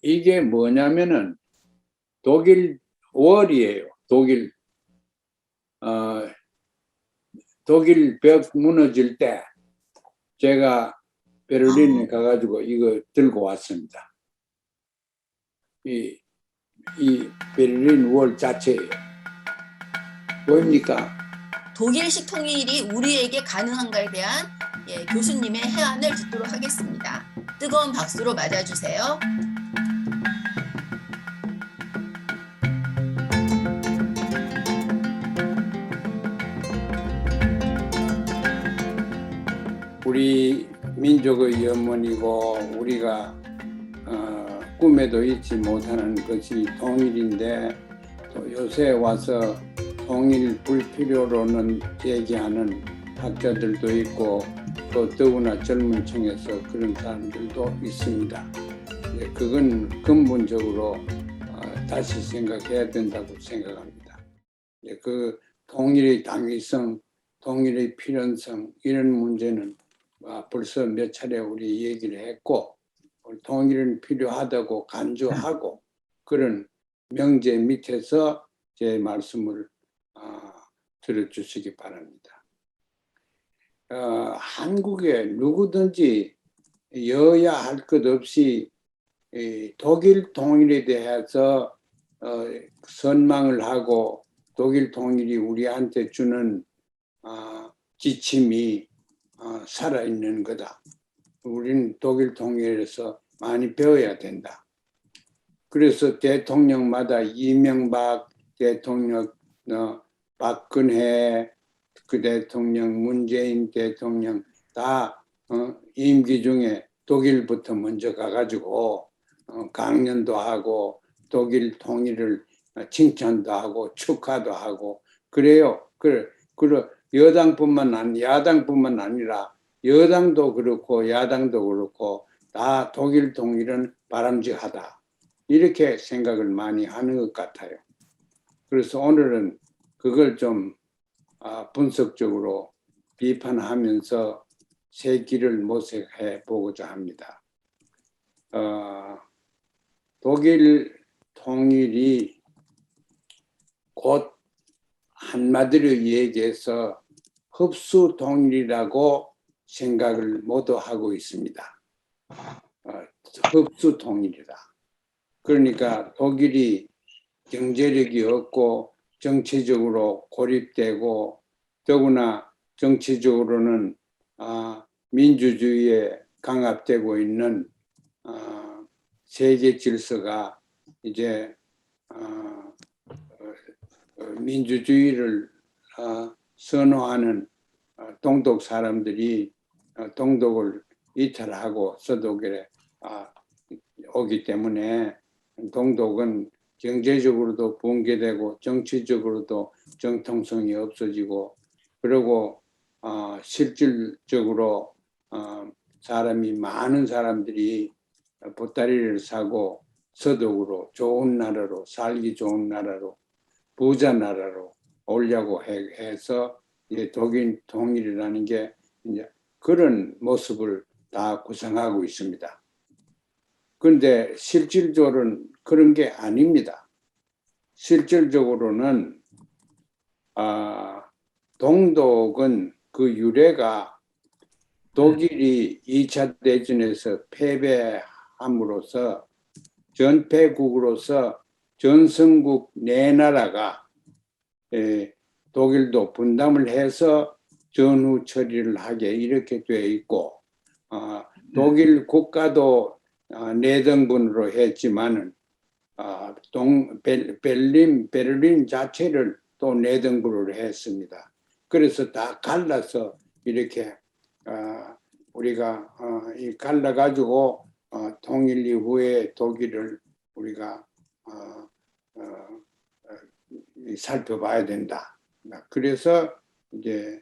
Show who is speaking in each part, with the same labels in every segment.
Speaker 1: 이게 뭐냐면은 독일 월이에요. 독일 벽 무너질 때 제가 베를린에 가가지고 이거 들고 왔습니다. 이 베를린 월 자체예요. 보입니까?
Speaker 2: 독일식 통일이 우리에게 가능한가에 대한 교수님의 해안을 듣도록 하겠습니다. 뜨거운 박수로 맞아주세요.
Speaker 1: 우리 민족의 염원이고 우리가 꿈에도 잊지 못하는 것이 통일인데 또 요새 와서 통일 불필요로는 얘기하는 학자들도 있고 또 더구나 젊은 층에서 그런 사람들도 있습니다. 그건 근본적으로 다시 생각해야 된다고 생각합니다. 그 통일의 당위성, 통일의 필연성 이런 문제는 벌써 몇 차례 우리 얘기를 했고 통일은 필요하다고 간주하고 그런 명제 밑에서 제 말씀을 들어주시기 바랍니다. 한국에 누구든지 여야 할 것 없이 독일 통일에 대해서 선망을 하고 독일 통일이 우리한테 주는 지침이 살아있는 거다. 우리는 독일 통일에서 많이 배워야 된다. 그래서 대통령마다 이명박 대통령, 박근혜 그 대통령, 문재인 대통령 다 임기 중에 독일부터 먼저 가가지고 강연도 하고 독일 통일을 칭찬도 하고 축하도 하고 그래요. 야당뿐만 아니라 여당도 그렇고 야당도 그렇고 다 독일 통일은 바람직하다. 이렇게 생각을 많이 하는 것 같아요. 그래서 오늘은 그걸 좀 분석적으로 비판하면서 새 길을 모색해 보고자 합니다. 독일 통일이 곧 한마디로 얘기해서 흡수 통일이라고 생각을 모두 하고 있습니다. 흡수 통일이다. 그러니까 독일이 경제력이 없고 정치적으로 고립되고 더구나 정치적으로는 민주주의에 강압되고 있는 세계 질서가 이제 민주주의를 선호하는 동독 사람들이 동독을 이탈하고 서독에 오기 때문에 동독은 경제적으로도 붕괴되고 정치적으로도 정통성이 없어지고 그리고 실질적으로 많은 사람들이 보따리를 사고 서독으로 좋은 나라로 살기 좋은 나라로 부자 나라로 오려고 해서 독일 통일이라는 게 이제 그런 모습을 다 구성하고 있습니다. 그런데 실질적으로는 그런 게 아닙니다. 실질적으로는 동독은 그 유래가 독일이 2차 대전에서 패배함으로써 전패국으로서 전성국 네 나라가 독일도 분담을 해서 전후 처리를 하게 이렇게 되어 있고 독일 국가도 내등분으로 했지만은 베를린 자체를 또 내등분으로 했습니다. 그래서 다 갈라서 이렇게 우리가 갈라가지고 통일 이후에 독일을 우리가 살펴봐야 된다. 그래서 이제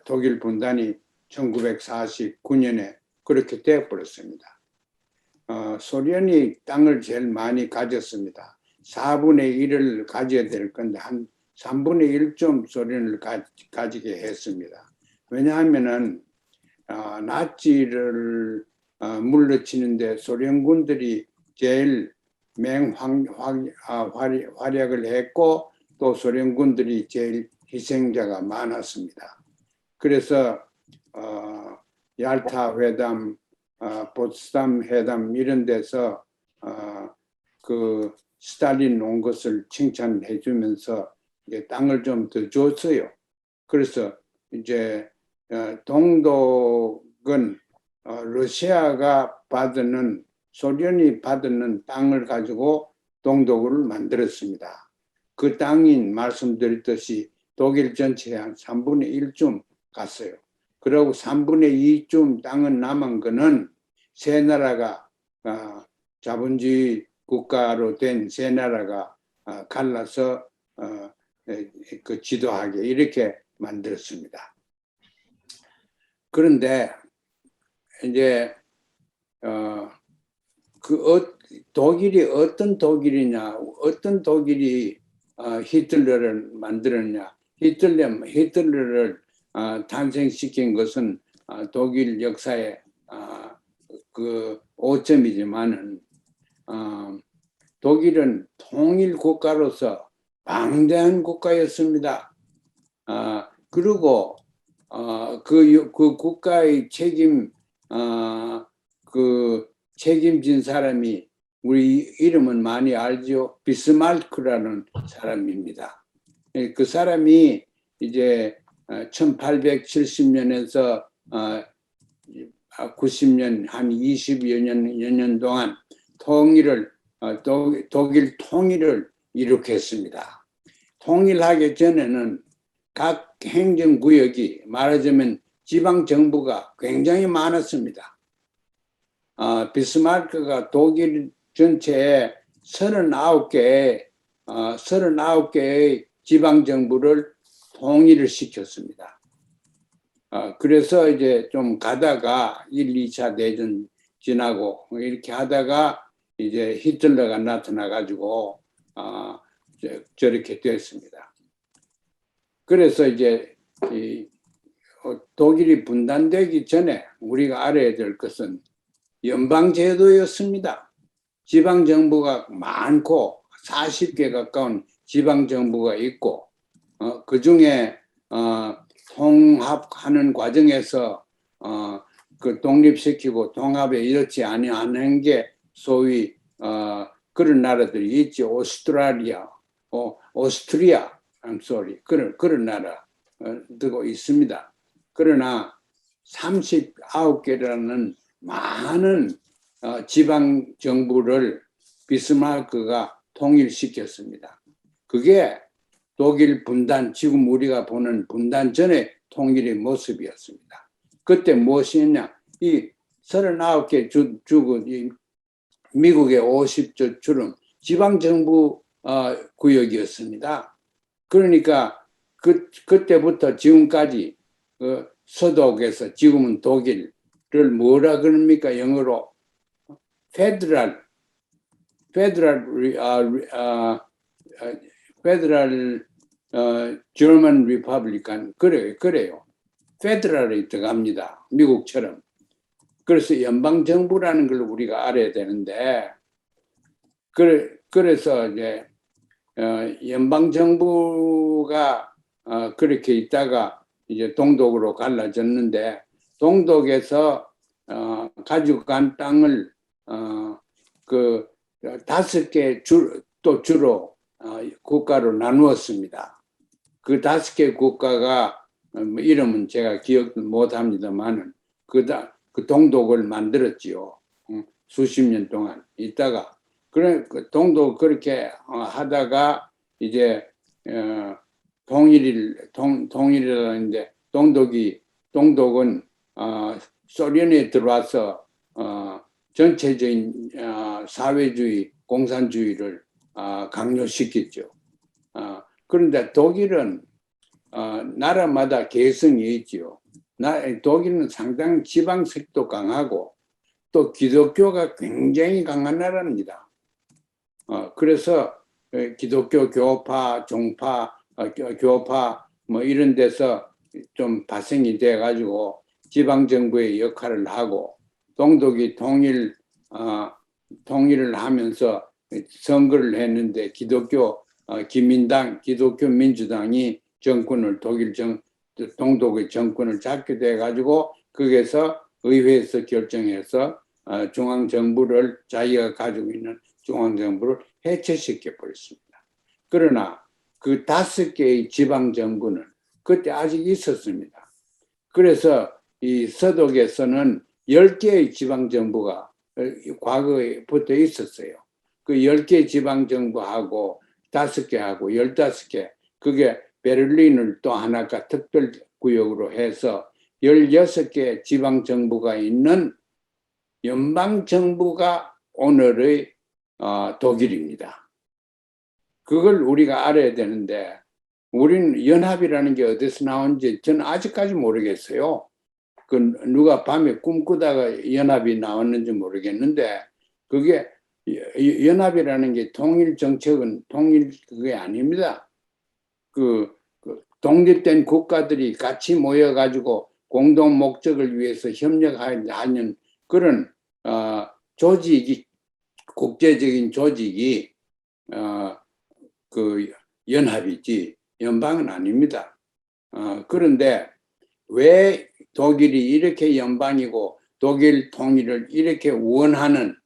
Speaker 1: 독일 분단이 1949년에 그렇게 되어버렸습니다. 소련이 땅을 제일 많이 가졌습니다. 4분의 1을 가져야 될 건데 한 3분의 1좀 소련을 가지게 했습니다. 왜냐하면은 나치를 물러치는데 소련군들이 제일 활약을 했고 또 소련군들이 제일 희생자가 많았습니다. 그래서 얄타 회담, 포츠담 회담 이런 데서 그 스탈린 온 것을 칭찬해 주면서 이제 땅을 좀 더 줬어요. 그래서 이제 동독은 러시아가 받는 소련이 받는 땅을 가지고 동독을 만들었습니다. 그 땅인 말씀드렸듯이 독일 전체의 한 3분의 1쯤 갔어요. 그리고 3분의 2쯤 땅은 남은 거는 세 나라가 자본주의 국가로 된 세 나라가 갈라서 그 지도하게 이렇게 만들었습니다. 그런데 이제 독일이 어떤 독일이냐, 어떤 독일이 히틀러를 만들었냐, 히틀러를 탄생시킨 것은 독일 역사의 그 오점이지만은 독일은 통일 국가로서 방대한 국가였습니다. 그리고 그 국가의 책임진 사람이 우리 이름은 많이 알죠. 비스마르크라는 사람입니다. 그 사람이 이제 1870년에서 90년 한 20여 년 동안 독일 통일을 일으켰습니다. 통일하기 전에는 각 행정구역이 말하자면 지방정부가 굉장히 많았습니다. 비스마르크가 독일 전체에 39개의 지방정부를 통일을 시켰습니다. 그래서 이제 좀 가다가 1, 2차 대전 지나고 이렇게 하다가 이제 히틀러가 나타나가지고 저렇게 됐습니다. 그래서 이제 독일이 분단되기 전에 우리가 알아야 될 것은 연방제도였습니다. 지방정부가 많고 40개 가까운 지방정부가 있고 그 중에 통합하는 과정에서 그 독립시키고 통합에 이렇지 않은 게 소위 그런 나라들이 있지. 오스트리아 그런 나라도 있습니다. 그러나 39개라는 많은 지방 정부를 비스마르크가 통일시켰습니다. 그게 독일 분단, 지금 우리가 보는 분단 전의 통일의 모습이었습니다. 그때 무엇이었냐? 이 39개 주고 미국의 50조처럼 지방정부 구역이었습니다. 그러니까 그때부터 지금까지 서독에서 지금은 독일을 뭐라 그럽니까? 영어로 페더럴 German Republican 그래요. 페더럴이 들어갑니다. 미국처럼. 그래서 연방정부라는 걸 우리가 알아야 되는데 그래서 이제 연방정부가 그렇게 있다가 이제 동독으로 갈라졌는데 동독에서 가지고 간 땅을 그 5개 또 주로 국가로 나누었습니다. 그 5개 국가가 이름은 제가 기억 못합니다만은 그 동독을 만들었지요. 수십 년 동안 있다가 그 동독 그렇게 하다가 이제 통일이라는데 동독은 소련에 들어와서 전체적인 사회주의, 공산주의를 강요시켰죠. 그런데 독일은 나라마다 개성이 있지요. 독일은 상당히 지방색도 강하고 또 기독교가 굉장히 강한 나라입니다. 그래서 기독교 교파, 종파, 교파 뭐 이런 데서 좀 발생이 돼 가지고 지방정부의 역할을 하고 동독이 통일을 하면서 선거를 했는데 기민당, 기독교 민주당이 정권을 동독의 정권을 잡게 돼 가지고 거기에서 의회에서 결정해서 중앙정부를 자기가 가지고 있는 중앙정부를 해체시켜 버렸습니다. 그러나 그 5개의 지방정부는 그때 아직 있었습니다. 그래서 이 서독에서는 10개의 지방정부가 과거에 붙어 있었어요. 그 10개 지방정부하고 5개하고 15개, 그게 베를린을 또 하나가 특별구역으로 해서 16개 지방정부가 있는 연방정부가 오늘의 독일입니다. 그걸 우리가 알아야 되는데 우리는 연합이라는 게 어디서 나온지 저는 아직까지 모르겠어요. 그 누가 밤에 꿈꾸다가 연합이 나왔는지 모르겠는데 그게 연합이라는 게 통일 정책은 통일 그게 아닙니다. 그 독립된 국가들이 같이 모여가지고 공동 목적을 위해서 협력하는 그런 조직이 국제적인 조직이 그 연합이지 연방은 아닙니다. 그런데 왜 독일이 이렇게 연방이고 독일 통일을 이렇게 원하는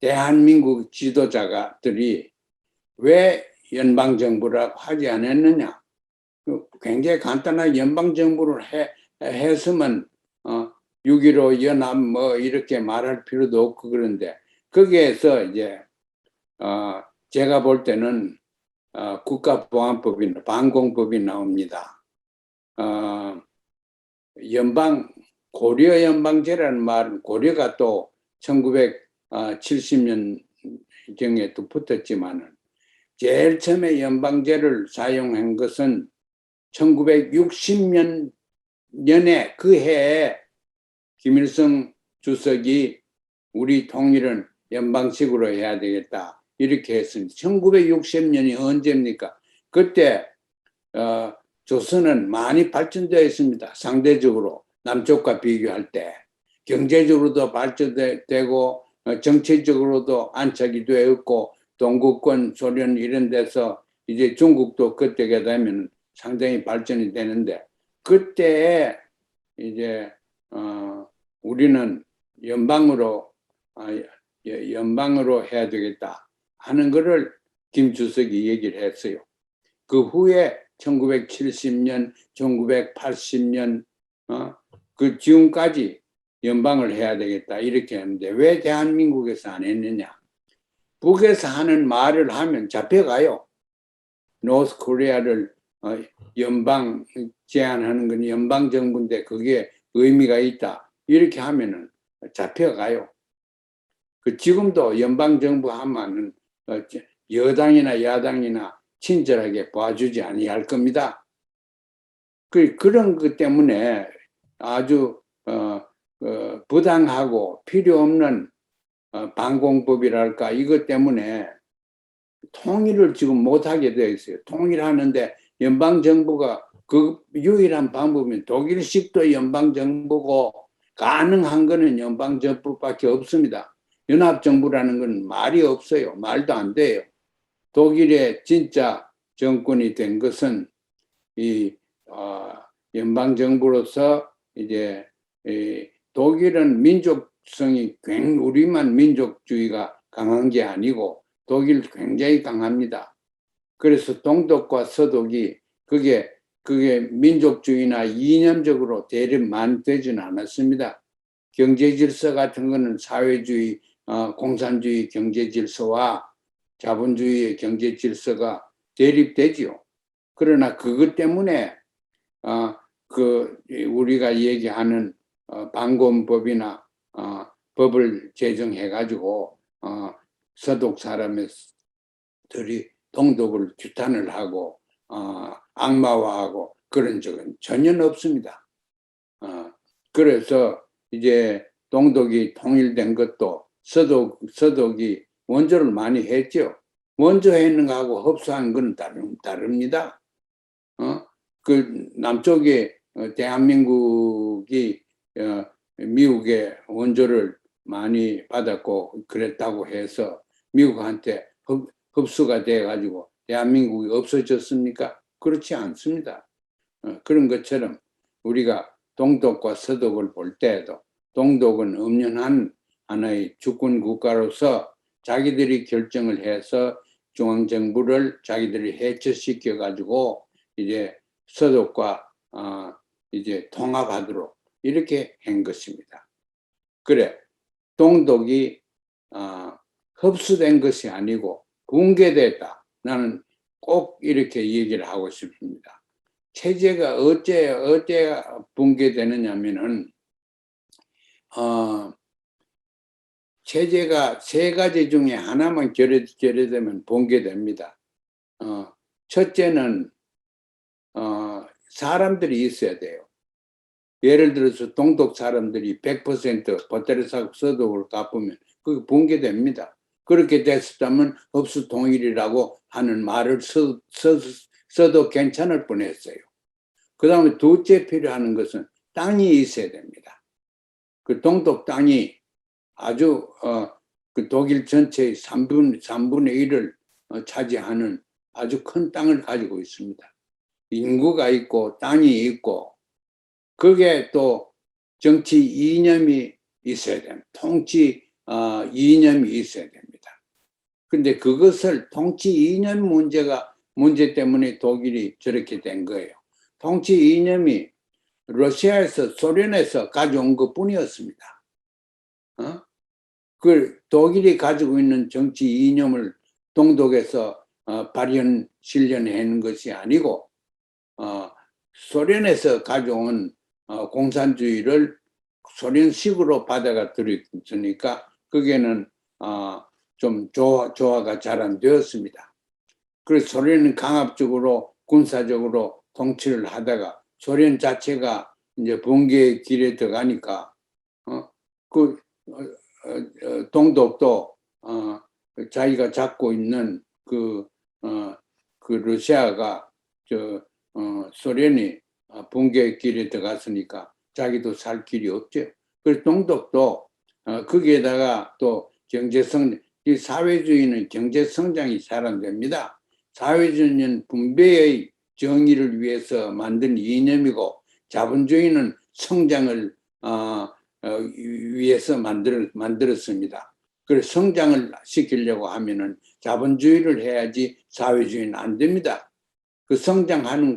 Speaker 1: 대한민국 지도자들이 왜 연방정부라고 하지 않았느냐? 굉장히 간단하게 연방정부를 했으면 6.15 연합 뭐 이렇게 말할 필요도 없고 그런데 거기에서 이제 제가 볼 때는 국가보안법이나 반공법이 나옵니다. 고려 연방제라는 말은 고려가 또 1970년경에 또 붙었지만은 제일 처음에 연방제를 사용한 것은 1960년에 그 해에 김일성 주석이 우리 통일은 연방식으로 해야 되겠다 이렇게 했습니다. 1960년이 언제입니까? 그때 조선은 많이 발전되어 있습니다. 상대적으로 남쪽과 비교할 때 경제적으로도 발전되고 정치적으로도 안착이 되어 있고 동구권, 소련 이런 데서 이제 중국도 그때가 되면 상당히 발전이 되는데 그때 이제 우리는 연방으로 해야 되겠다 하는 것을 김 주석이 얘기를 했어요. 그 후에 1970년, 1980년 그 지금까지 연방을 해야 되겠다 이렇게 했는데 왜 대한민국에서 안 했느냐? 북에서 하는 말을 하면 잡혀가요. 노스 코리아를 연방 제안하는 건 연방 정부인데 그게 의미가 있다 이렇게 하면은 잡혀가요. 그 지금도 연방 정부 하면은 여당이나 야당이나 친절하게 봐주지 아니할 겁니다. 그런 것 때문에 아주 부당하고 필요 없는 반공법이랄까 이것 때문에 통일을 지금 못하게 되어 있어요. 통일하는데 연방정부가 그 유일한 방법은 독일식도 연방정부고 가능한 거는 연방정부밖에 없습니다. 연합정부라는 건 말이 없어요. 말도 안 돼요. 독일의 진짜 정권이 된 것은 이 연방정부로서 이제 독일은 민족성이 우리만 민족주의가 강한 게 아니고 독일 굉장히 강합니다. 그래서 동독과 서독이 그게 민족주의나 이념적으로 대립만 되지는 않았습니다. 경제 질서 같은 거는 사회주의, 공산주의 경제 질서와 자본주의의 경제 질서가 대립되지요. 그러나 그것 때문에 우리가 얘기하는 반공법이나 법을 제정해가지고 서독 사람들이 동독을 규탄을 하고 악마화하고 그런 적은 전혀 없습니다. 그래서 이제 동독이 통일된 것도 서독이 원조를 많이 했죠. 원조 했는 거하고 흡수한 건 다릅니다. 그 남쪽에 대한민국이 미국의 원조를 많이 받았고 그랬다고 해서 미국한테 흡수가 돼가지고 대한민국이 없어졌습니까? 그렇지 않습니다. 그런 것처럼 우리가 동독과 서독을 볼 때에도 동독은 엄연한 하나의 주권 국가로서 자기들이 결정을 해서 중앙정부를 자기들이 해체시켜 가지고 이제 서독과 이제 통합하도록 이렇게 한 것입니다. 그래, 동독이 흡수된 것이 아니고 붕괴됐다. 나는 꼭 이렇게 얘기를 하고 싶습니다. 체제가 어째 붕괴되느냐면은 체제가 세 가지 중에 하나만 결여되면 붕괴됩니다. 첫째는 사람들이 있어야 돼요. 예를 들어서 동독 사람들이 100% 보테르사국 서독을 갚으면 그게 붕괴됩니다. 그렇게 됐었다면 흡수 통일이라고 하는 말을 써도 괜찮을 뻔했어요. 그 다음에 둘째 필요한 것은 땅이 있어야 됩니다. 그 동독 땅이 아주 그 독일 전체의 3분의 1을 차지하는 아주 큰 땅을 가지고 있습니다. 인구가 있고 땅이 있고 그게 또 정치 이념이 있어야 됩니다. 통치 이념이 있어야 됩니다. 근데 그것을 통치 이념 문제 때문에 독일이 저렇게 된 거예요. 통치 이념이 러시아에서 소련에서 가져온 것 뿐이었습니다. 그 독일이 가지고 있는 정치 이념을 동독에서 실현하는 것이 아니고 소련에서 가져온 공산주의를 소련식으로 받아가 들었으니까 그게는 좀 조화가 잘 안 되었습니다. 그래서 소련은 강압적으로 군사적으로 통치를 하다가 소련 자체가 이제 붕괴의 길에 들어가니까 동독도 자기가 잡고 있는 그 러시아가 소련이 붕괴의 길에 들어갔으니까 자기도 살 길이 없죠. 그래서 동독도 거기에다가 또 이 사회주의는 경제성장이 잘 안 됩니다. 사회주의는 분배의 정의를 위해서 만든 이념이고 자본주의는 성장을 위해서 만들었습니다. 그래서 성장을 시키려고 하면은 자본주의를 해야지 사회주의는 안 됩니다. 그 성장하는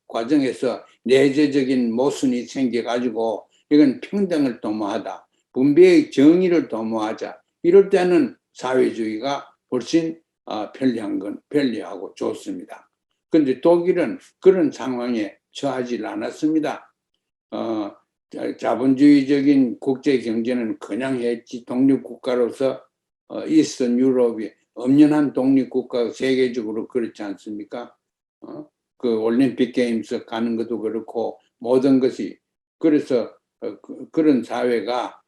Speaker 1: 과정에서 내재적인 모순이 생겨가지고 이건 평등을 도모하다, 분배의 정의를 도모하자. 이럴 때는 사회주의가 훨씬 편리하고 좋습니다. 그런데 독일은 그런 상황에 처하지 않았습니다. 자본주의적인 국제 경제는 그냥 했지 독립국가로서 이스턴 유럽이 엄연한 독립국가가 세계적으로 그렇지 않습니까? 그 올림픽 게임스 가는 것도 그렇고 모든 것이 그래서 그런 사회가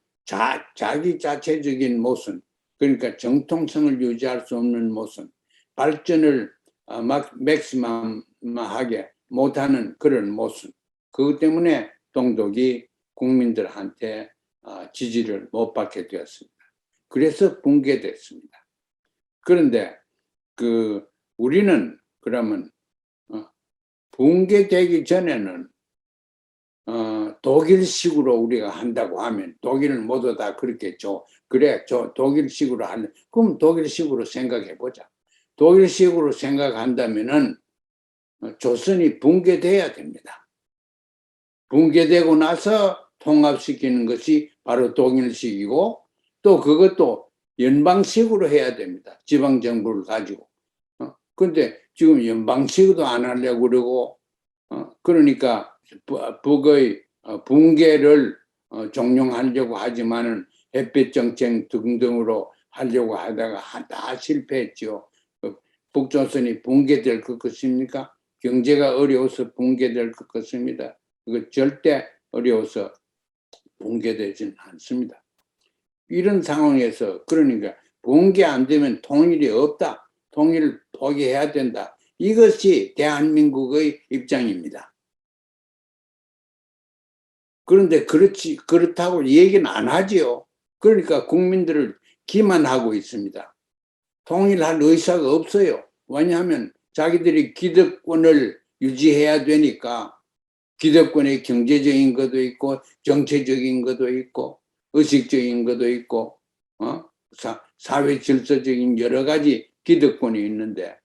Speaker 1: 자기 자체적인 모순, 그러니까 정통성을 유지할 수 없는 모순, 발전을 맥시멈하게 못하는 그런 모순. 그것 때문에 동독이 국민들한테 지지를 못 받게 되었습니다. 그래서 붕괴됐습니다. 그런데 우리는 그러면 붕괴되기 전에는 독일식으로 우리가 한다고 하면 독일은 모두 다 그렇게 그래 독일식으로 하는 그럼 독일식으로 생각해 보자. 독일식으로 생각한다면은 조선이 붕괴돼야 됩니다. 붕괴되고 나서 통합시키는 것이 바로 독일식이고 또 그것도 연방식으로 해야 됩니다. 지방정부를 가지고. 근데 지금 연방식으로 안 하려고 그러고 그러니까 북의 붕괴를 종용하려고 하지만은 햇빛 정책 등등으로 하려고 하다가 다 실패했죠. 북조선이 붕괴될 것 같습니까? 경제가 어려워서 붕괴될 것 같습니다. 그거 절대 어려워서 붕괴되지는 않습니다. 이런 상황에서 그러니까 붕괴 안 되면 통일이 없다. 통일을 포기해야 된다. 이것이 대한민국의 입장입니다. 그런데 그렇다고 얘기는 안 하지요. 그러니까 국민들을 기만하고 있습니다. 통일할 의사가 없어요. 왜냐하면 자기들이 기득권을 유지해야 되니까 기득권의 경제적인 것도 있고 정치적인 것도 있고 의식적인 것도 있고 사회 질서적인 여러 가지 기득권이 있는데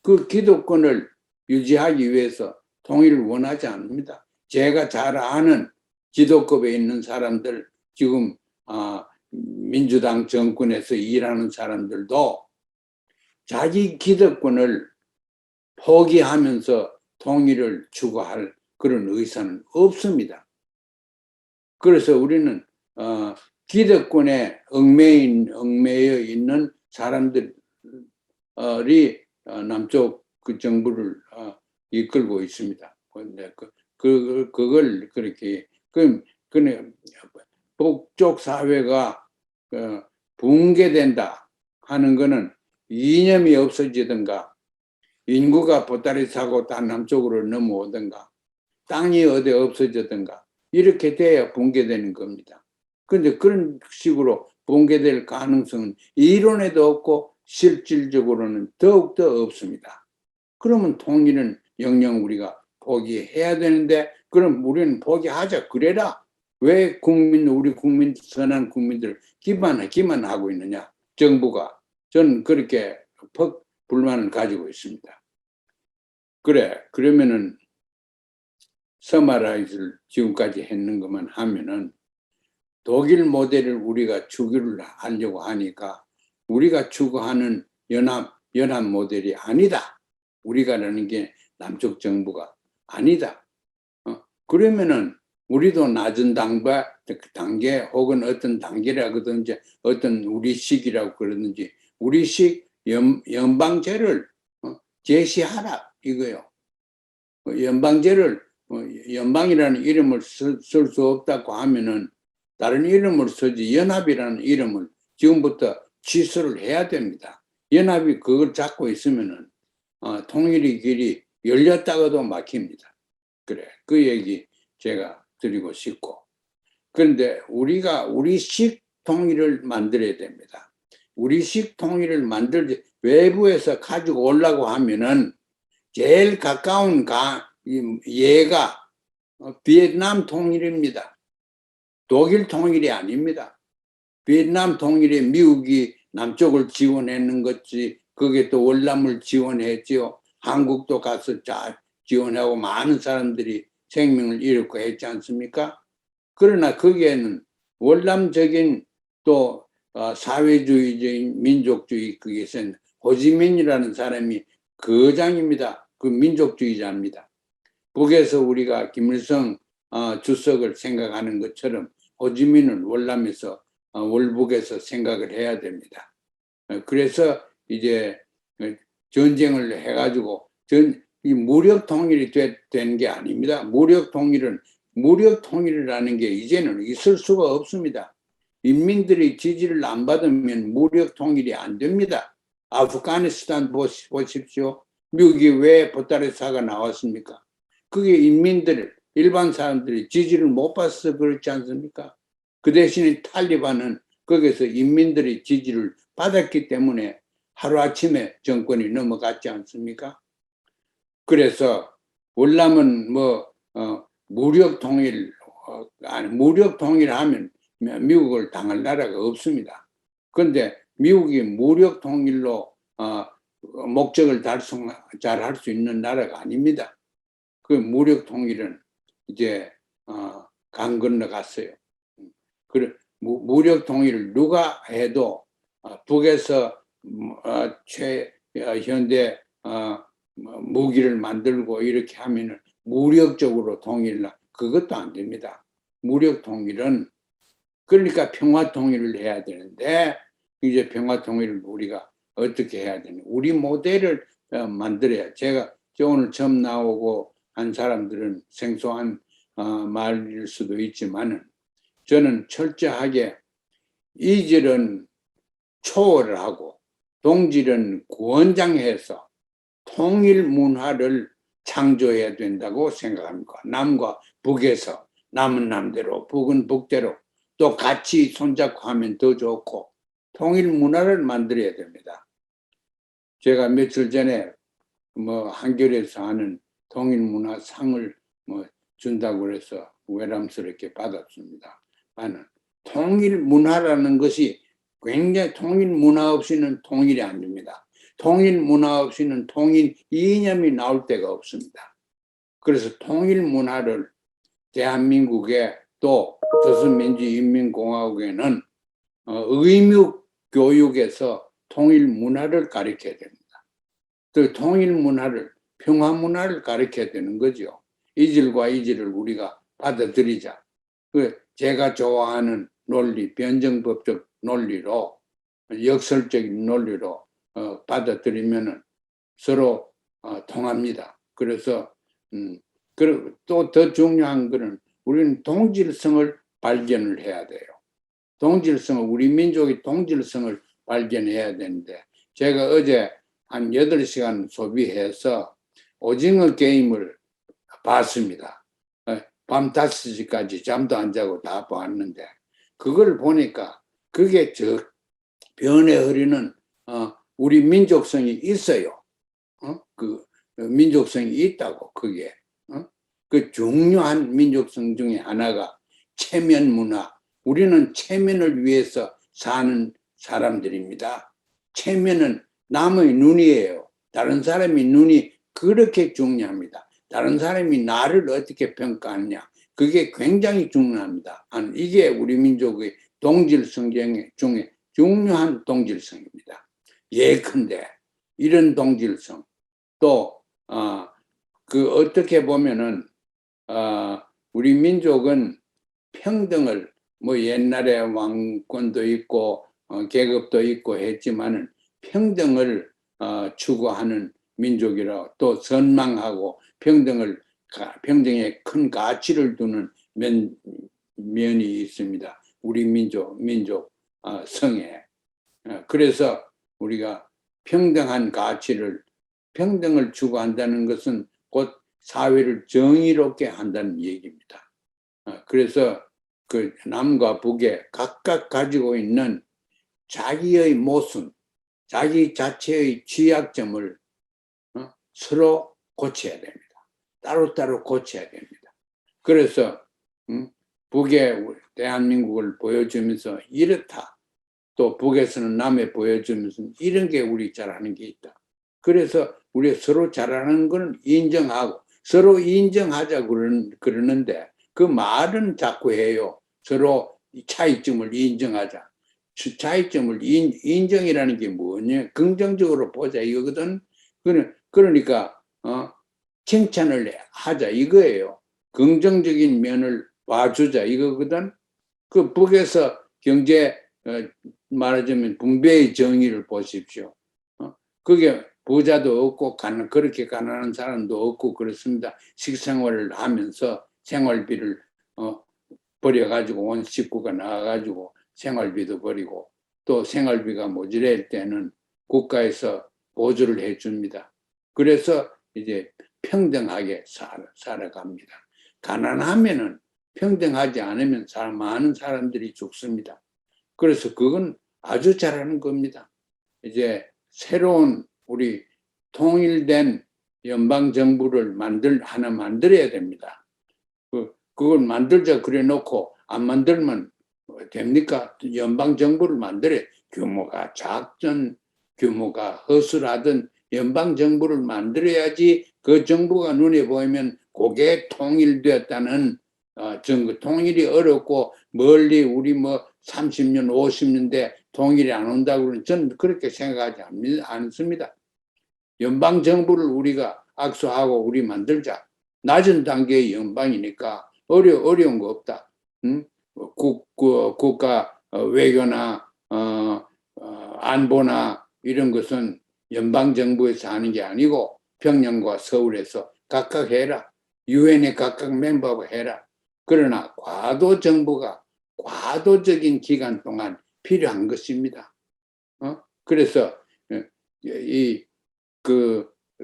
Speaker 1: 그 기득권을 유지하기 위해서 통일을 원하지 않습니다. 제가 잘 아는 지도급에 있는 사람들 지금 민주당 정권에서 일하는 사람들도 자기 기득권을 포기하면서 통일을 추구할 그런 의사는 없습니다. 그래서 우리는 기득권에 얽매여 있는 사람들이 남쪽 그 정부를 이끌고 있습니다. 근데 그걸 그렇게 북쪽 사회가 붕괴된다 하는 거는 이념이 없어지든가 인구가 보따리 타고 다 남쪽으로 넘어오든가 땅이 어디 없어지든가 이렇게 돼야 붕괴되는 겁니다. 그런데 그런 식으로 붕괴될 가능성은 이론에도 없고 실질적으로는 더욱더 없습니다. 그러면 통일은 영영 우리가 포기해야 되는데 그럼 우리는 포기하자 그래라. 왜 우리 국민 선한 국민들 기만하고 있느냐 정부가. 저는 그렇게 불만을 가지고 있습니다. 그러면은 서마라이즈를 지금까지 했는 것만 하면은 독일 모델을 우리가 추구를 하려고 하니까 우리가 추구하는 연합 모델이 아니다. 우리가라는 게 남쪽 정부가 아니다. 그러면은 우리도 낮은 단계 혹은 어떤 단계라든지 어떤 우리식이라고 그러든지 우리식 연방제를 제시하라 이거요. 연방제를 연방이라는 이름을 쓸 수 없다고 하면은 다른 이름을 쓰지 연합이라는 이름을 지금부터 취소를 해야 됩니다. 연합이 그걸 잡고 있으면은 통일의 길이 열렸다가도 막힙니다. 그래, 그 얘기 제가 드리고 싶고. 그런데 우리가 우리식 통일을 만들어야 됩니다. 우리식 통일을 만들 외부에서 가지고 오려고 하면은 제일 가까운 예가 비엔남 통일입니다. 독일 통일이 아닙니다. 비엔남 통일에 미국이 남쪽을 지원했는 것이 그게 또 월남을 지원했지요. 한국도 가서 잘 지원하고 많은 사람들이 생명을 잃고 했지 않습니까? 그러나 거기에는 월남적인 또 사회주의적인 민족주의 그것은 호지민이라는 사람이 거장입니다. 그 민족주의자입니다. 북에서 우리가 김일성 주석을 생각하는 것처럼 호지민은 월남에서 월북에서 생각을 해야 됩니다. 그래서 이제 전쟁을 해가지고 이 무력 통일이 된 게 아닙니다. 무력 통일이라는 게 이제는 있을 수가 없습니다. 인민들이 지지를 안 받으면 무력 통일이 안 됩니다. 아프가니스탄 보십시오. 미국이 왜 보따리사가 나왔습니까? 그게 일반 사람들이 지지를 못 받아서 그렇지 않습니까? 그 대신에 탈리반은 거기서 인민들이 지지를 받았기 때문에 하루아침에 정권이 넘어갔지 않습니까? 그래서 월남은 무력 통일하면 미국을 당할 나라가 없습니다. 그런데 미국이 무력 통일로 목적을 달성할 수 있는 나라가 아닙니다. 그 무력 통일은 이제 강 건너갔어요. 무력 통일을 누가 해도 북에서 현대 무기를 만들고 이렇게 하면은 무력적으로 통일을 그것도 안 됩니다. 무력 통일은 그러니까 평화 통일을 해야 되는데 이제 평화 통일을 우리가 어떻게 해야 되는 우리 모델을 만들어야 제가 오늘 처음 나오고 한 사람들은 생소한 말일 수도 있지만은 저는 철저하게 이질은 초월을 하고 동질은 권장해서 통일 문화를 창조해야 된다고 생각합니다. 남과 북에서 남은 남대로 북은 북대로 또 같이 손잡고 하면 더 좋고 통일 문화를 만들어야 됩니다. 제가 며칠 전에 뭐 한겨레에서 하는 통일 문화상을 뭐 준다고 그래서 외람스럽게 받았습니다. 나는 통일 문화라는 것이 굉장히 통일 문화 없이는 통일이 안 됩니다. 통일 문화 없이는 통일 이념이 나올 데가 없습니다. 그래서 통일 문화를 대한민국에 또 조선민주인민공화국에는 의무 교육에서 통일 문화를 가르쳐야 됩니다. 그 통일 문화를 평화 문화를 가르쳐야 되는 거죠. 이질과 이질을 우리가 받아들이자. 제가 좋아하는 논리, 변정법적 논리로 역설적인 논리로 받아들이면은 서로 통합니다. 그래서 그리고 또 더 중요한 것은 우리는 동질성을 발견을 해야 돼요. 동질성을 우리 민족의 동질성을 발견해야 되는데 제가 어제 한 8시간 소비해서 오징어 게임을 봤습니다. 밤 5시까지 잠도 안 자고 다 봤는데 그걸 보니까 그게 저 변에 흐리는 우리 민족성이 있어요. 그 민족성이 있다고 그게 그 중요한 민족성 중에 하나가 체면 문화. 우리는 체면을 위해서 사는 사람들입니다. 체면은 남의 눈이에요. 다른 사람의 눈이 그렇게 중요합니다. 다른 사람이 나를 어떻게 평가하느냐. 그게 굉장히 중요합니다. 이게 우리 민족의 동질성 중에 중요한 동질성입니다. 예컨대 이런 동질성 또 어떻게 보면은 우리 민족은 평등을 뭐 옛날에 왕권도 있고 계급도 있고 했지만은 평등을 추구하는 민족이라 또 선망하고 평등에 큰 가치를 두는 면이 있습니다. 우리 민족 성에. 그래서 우리가 평등한 가치를 평등을 추구한다는 것은 곧 사회를 정의롭게 한다는 얘기입니다. 그래서 그 남과 북에 각각 가지고 있는 자기의 모순, 자기 자체의 취약점을 서로 고쳐야 됩니다. 따로따로 고쳐야 됩니다. 그래서 북에 대한민국을 보여주면서 이렇다. 또 북에서는 남에 보여주면서 이런 게 우리 잘하는 게 있다. 그래서 우리 서로 잘하는 건 인정하고 서로 인정하자 그러는데 그 말은 자꾸 해요. 서로 차이점을 인정하자. 차이점을 인정이라는 게 뭐냐? 긍정적으로 보자 이거거든. 그러니까 칭찬을 하자 이거예요. 긍정적인 면을 봐주자 이거거든. 그 북에서 경제 말하자면 분배의 정의를 보십시오. 그게 부자도 없고 그렇게 가난한 사람도 없고 그렇습니다. 식생활을 하면서 생활비를 버려가지고 온 식구가 나와가지고 생활비도 버리고 또 생활비가 모자랄 때는 국가에서 보조를 해줍니다. 그래서 이제 평등하게 살아갑니다. 가난하면은 평등하지 않으면 많은 사람들이 죽습니다. 그래서 그건 아주 잘하는 겁니다. 이제 새로운 우리 통일된 연방정부를 하나 만들어야 됩니다. 그걸 만들자 그래 놓고 안 만들면 됩니까? 연방정부를 만들어 규모가 작든 규모가 허술하든 연방정부를 만들어야지 그 정부가 눈에 보이면 그게 통일되었다는 통일이 어렵고 멀리 우리 뭐 30년, 50년대 통일이 안 온다고 그러는 저는 그렇게 생각하지 않습니다. 연방정부를 우리가 악수하고 우리 만들자. 낮은 단계의 연방이니까 어려운 거 없다. 국가 외교나 안보나 이런 것은 연방정부에서 하는 게 아니고 평양과 서울에서 각각 해라. 유엔에 각각 멤버가 해라. 그러나 과도적인 기간 동안 필요한 것입니다. 그래서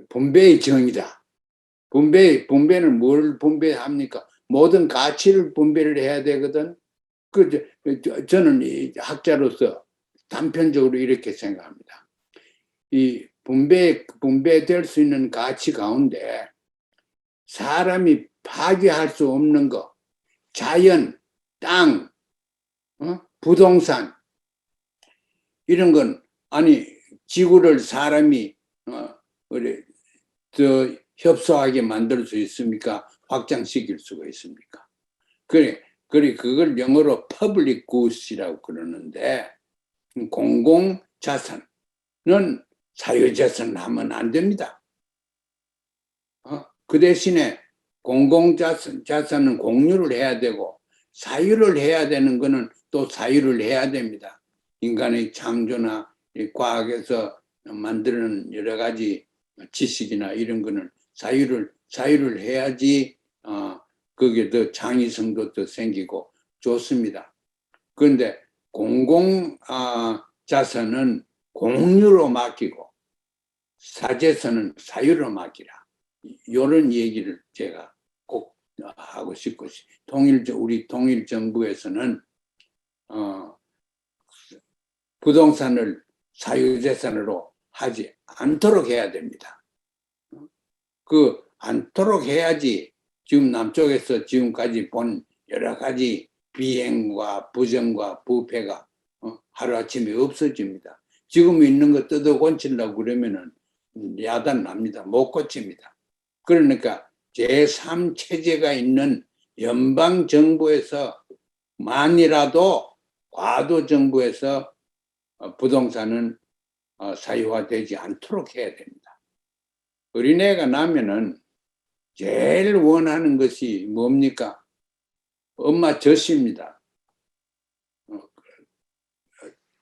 Speaker 1: 분배의 정의다. 분배는 뭘 분배합니까? 모든 가치를 분배를 해야 되거든. 저는 이 학자로서 단편적으로 이렇게 생각합니다. 이 분배될 수 있는 가치 가운데 사람이 파괴할 수 없는 거, 자연, 땅, 부동산, 이런 건, 아니, 지구를 사람이, 더 협소하게 만들 수 있습니까? 확장시킬 수가 있습니까? 그걸 영어로 public goods이라고 그러는데, 공공자산은 사유자산을 하면 안 됩니다. 그 대신에 공공자산은 공유를 해야 되고, 사유를 해야 되는 거는 또 사유를 해야 됩니다. 인간의 창조나 과학에서 만드는 여러 가지 지식이나 이런 거는 사유를 해야지, 거기에 더 창의성도 더 생기고 좋습니다. 그런데 자산은 공유로 맡기고 사재산은 사유로 맡기라. 이런 얘기를 제가 꼭 하고 싶고, 우리 통일 정부에서는 부동산을 사유재산으로 하지 않도록 해야 됩니다. 않도록 해야지 지금 남쪽에서 지금까지 본 여러 가지 비행과 부정과 부패가 하루아침에 없어집니다. 지금 있는 거 뜯어 고치려고 그러면은 야단 납니다. 못 고칩니다. 그러니까 제3체제가 있는 연방정부에서 만이라도 과도정부에서 부동산은 사유화되지 않도록 해야 됩니다. 어린애가 나면은 제일 원하는 것이 뭡니까? 엄마 젖입니다.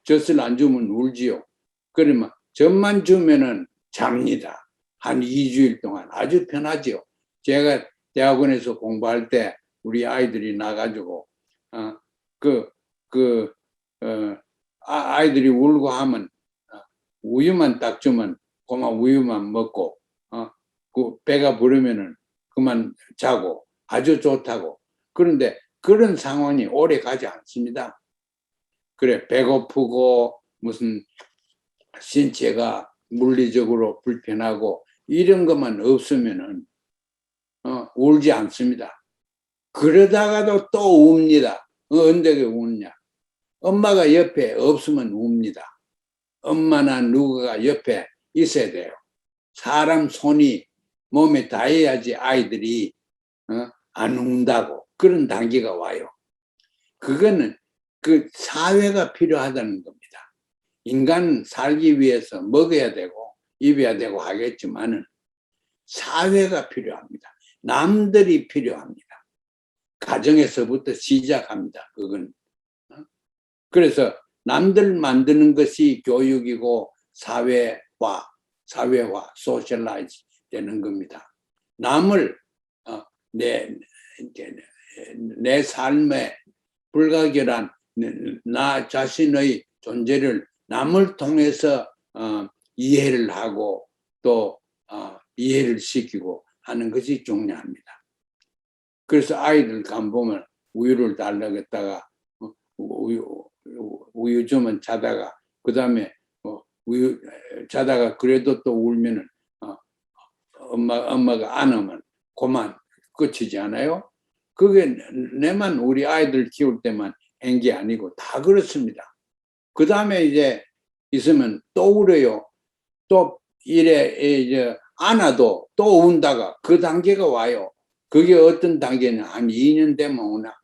Speaker 1: 젖을 안 주면 울지요. 그러면 젖만 주면은 잡니다. 한 2주일 동안 아주 편하지요. 제가 대학원에서 공부할 때 우리 아이들이 나가지고 아이들이 울고 하면 우유만 딱 주면 그만 우유만 먹고 배가 부르면은 그만 자고 아주 좋다고. 그런데 그런 상황이 오래 가지 않습니다. 그래, 배고프고 무슨 신체가 물리적으로 불편하고 이런 것만 없으면은 울지 않습니다. 그러다가도 또 웁니다. 언제 우느냐? 엄마가 옆에 없으면 웁니다. 엄마나 누구가 옆에 있어야 돼요. 사람 손이 몸에 닿아야지 아이들이 안 운다고. 그런 단계가 와요. 그거는 그 사회가 필요하다는 겁니다. 인간 살기 위해서 먹어야 되고 입어야 되고 하겠지만은 사회가 필요합니다. 남들이 필요합니다. 가정에서부터 시작합니다. 그건. 그래서 남들 만드는 것이 교육이고 사회화, 소셜라이즈 되는 겁니다. 남을 내 삶에 불가결한 나 자신의 존재를 남을 통해서 이해를 하고 또 이해를 시키고 하는 것이 중요합니다. 그래서 아이들 보면 우유를 달라고 했다가 우유 주면 자다가 그 다음에 우유 자다가 그래도 또 울면은 엄마가 안으면 그만 끝이지 않아요? 그게 내만 우리 아이들 키울 때만 한 게 아니고 다 그렇습니다. 그 다음에 이제 있으면 또 울어요. 또 이제 안아도 또 운다가 그 단계가 와요. 그게 어떤 단계냐? 한 2년 되면 오나?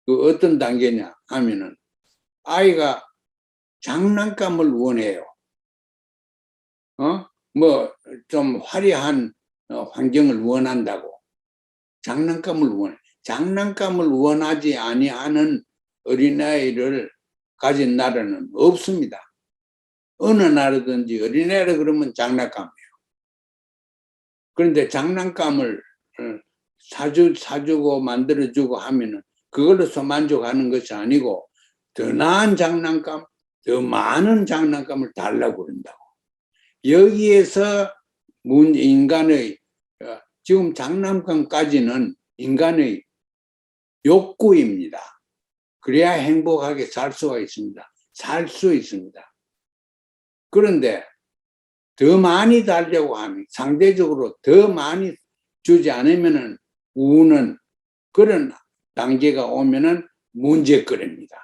Speaker 1: 그 어떤 단계냐 하면은 아이가 장난감을 원해요. 뭐 좀 화려한 환경을 원한다고. 장난감을 원해. 장난감을 원하지 아니하는 어린아이를 가진 나라는 없습니다. 어느 나라든지 어린애라 그러면 장난감이에요. 그런데 장난감을 사주고 만들어주고 하면은 그걸로서 만족하는 것이 아니고 더 나은 장난감, 더 많은 장난감을 달라고 그런다고. 여기에서 인간의 지금 장난감까지는 인간의 욕구입니다. 그래야 행복하게 살 수가 있습니다. 살 수 있습니다. 그런데 더 많이 달려고 하면 상대적으로 더 많이 주지 않으면은 우는 그런 단계가 오면은 문제거리입니다.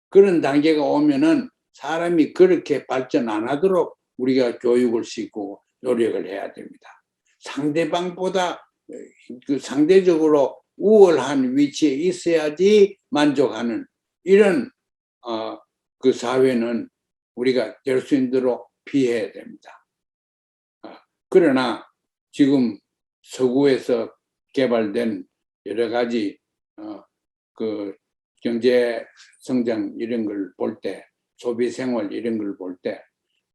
Speaker 1: 그런 단계가 오면은 사람이 그렇게 발전 안 하도록 우리가 교육을 시키고 노력을 해야 됩니다. 상대방보다 그 상대적으로 우월한 위치에 있어야지 만족하는 이런 그 사회는 우리가 될 수 있도록 피해야 됩니다. 그러나 지금 서구에서 개발된 여러 가지 그 경제 성장 이런 걸 볼 때, 소비 생활 이런 걸 볼 때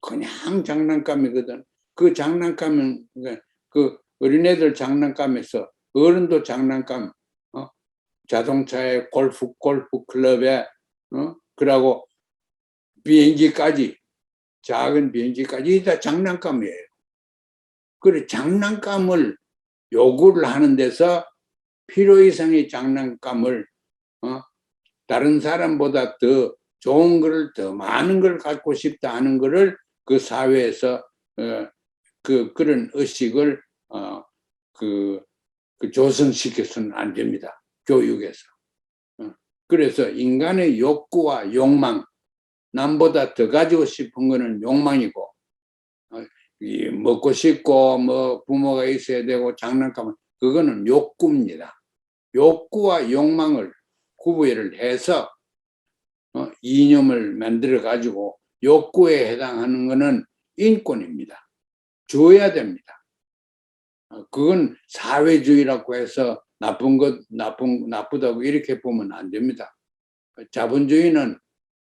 Speaker 1: 그냥 장난감이거든. 그 장난감은 그 어린애들 장난감에서 어른도 장난감, 자동차에 골프 클럽에 그러고 비행기까지 작은 비행기까지 다 장난감이에요. 그래 장난감을 요구를 하는 데서 필요 이상의 장난감을 다른 사람보다 더 좋은 걸, 더 많은 걸 갖고 싶다 하는 거를 그 사회에서 그런 의식을 조성시켜서는 안 됩니다. 교육에서. 그래서 인간의 욕구와 욕망, 남보다 더 가지고 싶은 거는 욕망이고, 먹고 싶고 뭐 부모가 있어야 되고 장난감은 그거는 욕구입니다. 욕구와 욕망을 구분을 해서 이념을 만들어 가지고 욕구에 해당하는 것은 인권입니다. 줘야 됩니다. 그건 사회주의라고 해서 나쁘다고 이렇게 보면 안 됩니다. 자본주의는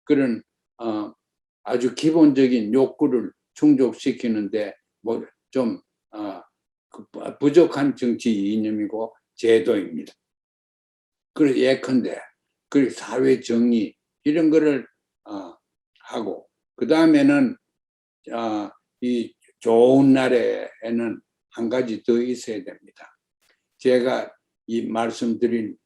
Speaker 1: 그런 아주 기본적인 욕구를 충족시키는데 뭐 좀 부족한 정치 이념이고 제도입니다. 그래서 예컨대 그 사회 정의 이런 거를 하고 그 다음에는 이 좋은 나라에는 한 가지 더 있어야 됩니다. 제가 이 말씀드린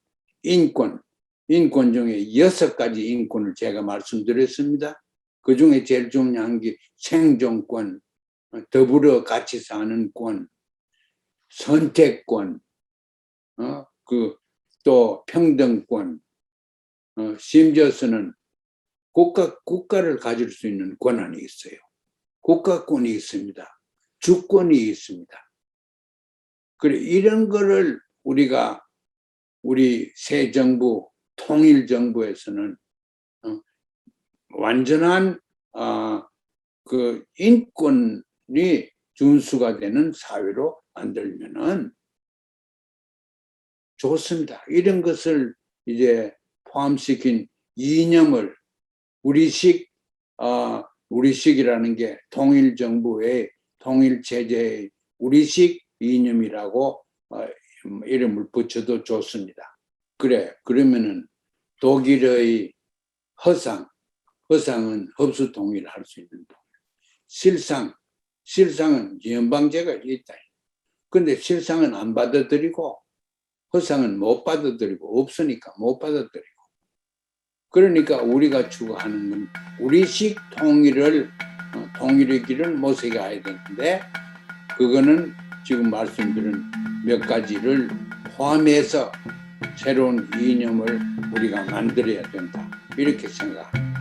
Speaker 1: 인권 중에 6가지 인권을 제가 말씀드렸습니다. 그 중에 제일 중요한 게 생존권, 더불어 같이 사는 권, 선택권, 또 평등권, 심지어서는 국가를 가질 수 있는 권한이 있어요. 국가권이 있습니다. 주권이 있습니다. 그래 이런 거를 우리 새 정부, 통일 정부에서는 완전한 그 인권이 준수가 되는 사회로 만들면은 좋습니다. 이런 것을 이제 포함시킨 이념을 우리식이라는 게 통일 정부의 통일 체제의 우리식 이념이라고 이름을 붙여도 좋습니다. 그러면은 독일의 허상은 흡수 통일을 할 수 있는 법. 실상은 연방제가 있다. 근데 실상은 안 받아들이고 허상은 못 받아들이고 없으니까 못 받아들이고. 그러니까 우리가 추구하는 건 우리식 통일의 길을 모색해야 되는데 그거는 지금 말씀드린 몇 가지를 포함해서 새로운 이념을 우리가 만들어야 된다. 이렇게 생각합니다.